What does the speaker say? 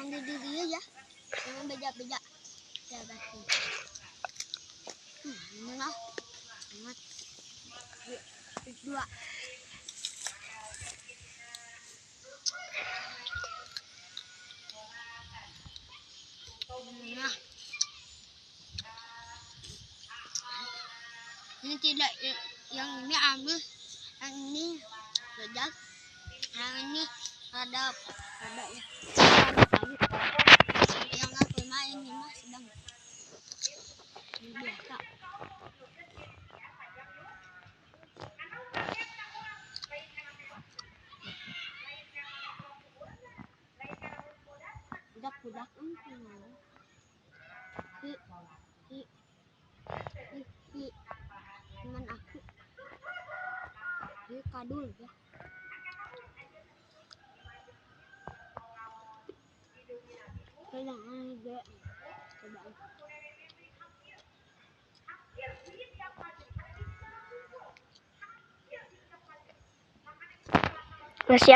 manggil diri ya. Jangan beda-beda. Ya, pasti. Ini lah. Ingat. Dua. Nah. Ini tidak, yang ini ambil, yang ini ledak, yang ini ada ya. Yang aku main ini mah sedang biasa. Budak teman aku kadul ya. Pegang aja coba.